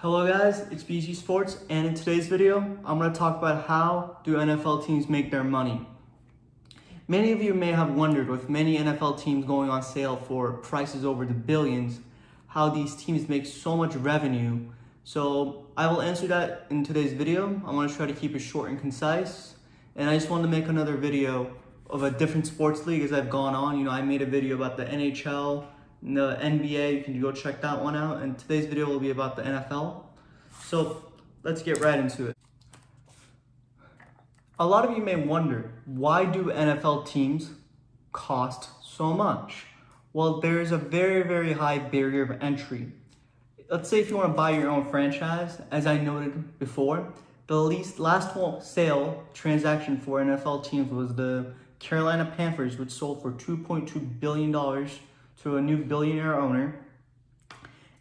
Hello guys, it's BG Sports, and in today's video, I'm going to talk about how do NFL teams make their money. Many of you may have wondered, with many NFL teams going on sale for prices over the billions, how these teams make so much revenue. So I will answer that in today's video. I'm going to try to keep it short and concise, and I just wanted to make another video of a different sports league as I've gone on. I made a video about the NHL, the NBA, you can go check that one out, and today's video will be about the NFL. So let's get right into it. A lot of you may wonder, why do NFL teams cost so much? Well, there's a very, very high barrier of entry. Let's say if you want to buy your own franchise, as I noted before, the last sale transaction for NFL teams was the Carolina Panthers, which sold for $2.2 billion to a new billionaire owner.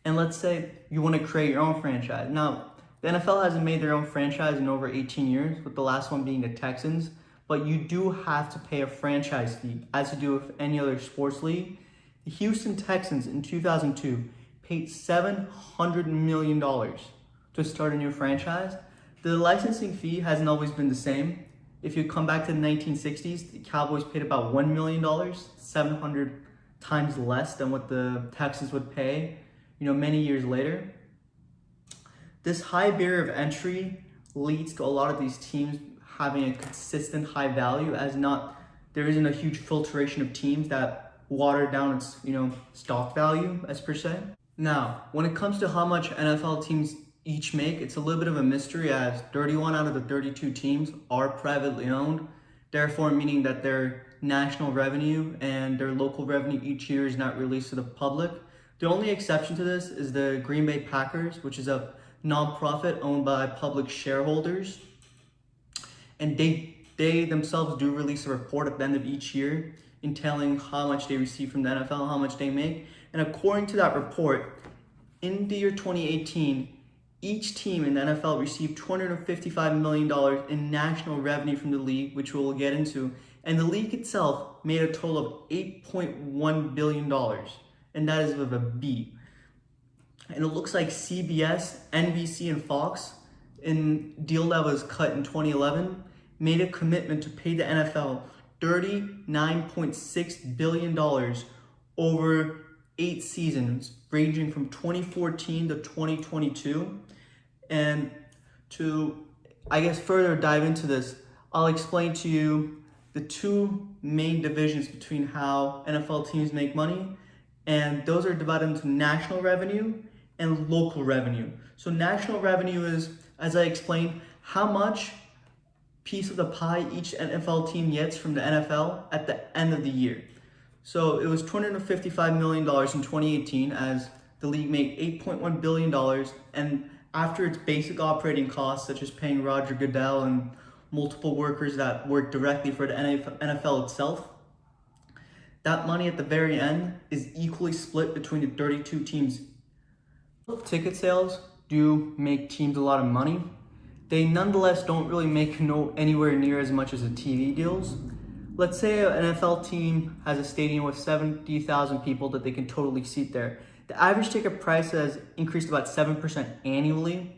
And let's say you want to create your own franchise. Now, the NFL hasn't made their own franchise in over 18 years, with the last one being the Texans, but you do have to pay a franchise fee, as you do with any other sports league. The Houston Texans in 2002 paid $700 million to start a new franchise. The licensing fee hasn't always been the same. If you come back to the 1960s, the Cowboys paid about $1 million, 700 times less than what the Texans would pay, many years later. This high barrier of entry leads to a lot of these teams having a consistent high value, as there isn't a huge filtration of teams that water down its stock value as per se. Now, when it comes to how much NFL teams each make, it's a little bit of a mystery, as 31 out of the 32 teams are privately owned, therefore meaning that their national revenue and their local revenue each year is not released to the public. The only exception to this is the Green Bay Packers, which is a non-profit owned by public shareholders. And they themselves do release a report at the end of each year entailing how much they receive from the NFL, how much they make. And according to that report, in the year 2018, each team in the NFL received $255 million in national revenue from the league, which we'll get into. And the league itself made a total of $8.1 billion. And that is with a B. And it looks like CBS, NBC, and Fox, in deal that was cut in 2011, made a commitment to pay the NFL $39.6 billion over 8 seasons, ranging from 2014 to 2022. And to, further dive into this, I'll explain to you the two main divisions between how NFL teams make money, and those are divided into national revenue and local revenue. So national revenue is, as I explained, how much piece of the pie each NFL team gets from the NFL at the end of the year. So it was $255 million in 2018, as the league made $8.1 billion, and after its basic operating costs, such as paying Roger Goodell and multiple workers that work directly for the NFL itself, that money at the very end is equally split between the 32 teams. Ticket sales do make teams a lot of money. They nonetheless don't really make anywhere near as much as the TV deals. Let's say an NFL team has a stadium with 70,000 people that they can totally seat there. The average ticket price has increased about 7% annually,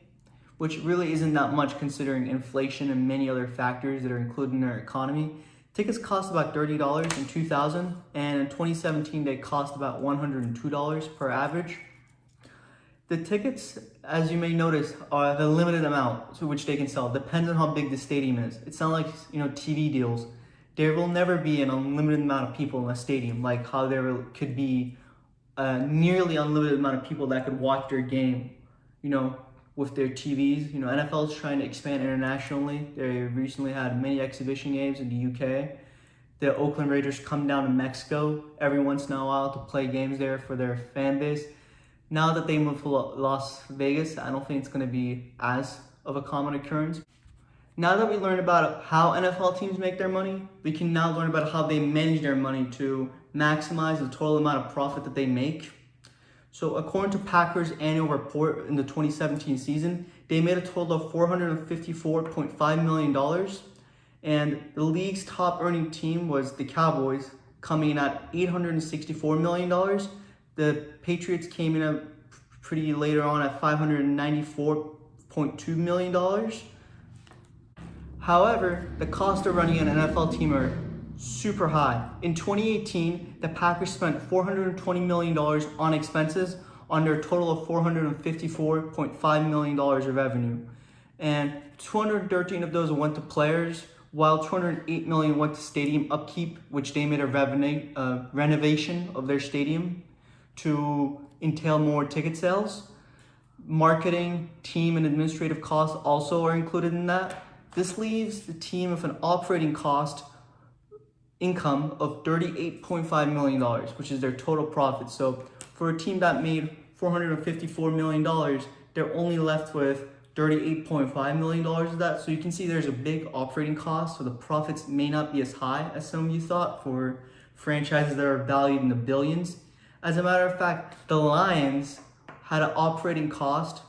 which really isn't that much considering inflation and many other factors that are included in our economy. Tickets cost about $30 in 2000, and in 2017 they cost about $102 per average. The tickets, as you may notice, are a limited amount to which they can sell. Depends on how big the stadium is. It's not like TV deals. There will never be an unlimited amount of people in a stadium, like how there could be a nearly unlimited amount of people that could watch their game, with their TVs. NFL is trying to expand internationally. They recently had many exhibition games in the UK. The Oakland Raiders come down to Mexico every once in a while to play games there for their fan base. Now that they moved to Las Vegas, I don't think it's going to be as of a common occurrence. Now that we learned about how NFL teams make their money, we can now learn about how they manage their money to maximize the total amount of profit that they make. So according to Packers' annual report in the 2017 season, they made a total of $454.5 million. And the league's top earning team was the Cowboys, coming in at $864 million. The Patriots came in at pretty later on at $594.2 million. However, the cost of running an NFL team are super high. In 2018, the Packers spent $420 million on expenses on their total of $454.5 million of revenue. And 213 of those went to players, while 208 million went to stadium upkeep, which they made a renovation of their stadium to entail more ticket sales. Marketing, team, and administrative costs also are included in that. This leaves the team with an operating cost income of $38.5 million, which is their total profit. So for a team that made $454 million, they're only left with $38.5 million of that. So you can see there's a big operating cost, so the profits may not be as high as some of you thought for franchises that are valued in the billions. As a matter of fact, the Lions had an operating cost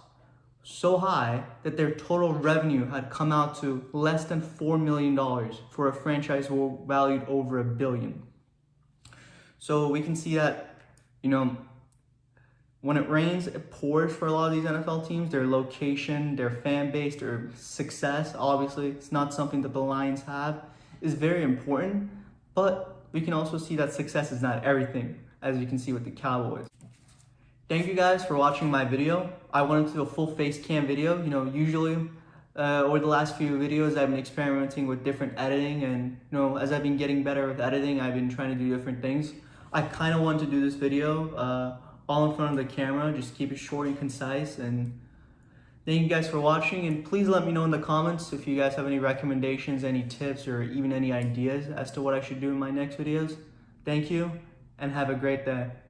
so high that their total revenue had come out to less than $4 million for a franchise valued over $1 billion. So we can see that, when it rains, it pours for a lot of these NFL teams. Their location, their fan base, their success, obviously, it's not something that the Lions have, is very important. But we can also see that success is not everything, as you can see with the Cowboys. Thank you guys for watching my video. I wanted to do a full face cam video. Usually over the last few videos, I've been experimenting with different editing, and as I've been getting better with editing, I've been trying to do different things. I kind of wanted to do this video all in front of the camera, just keep it short and concise. And thank you guys for watching, and please let me know in the comments if you guys have any recommendations, any tips, or even any ideas as to what I should do in my next videos. Thank you, and have a great day.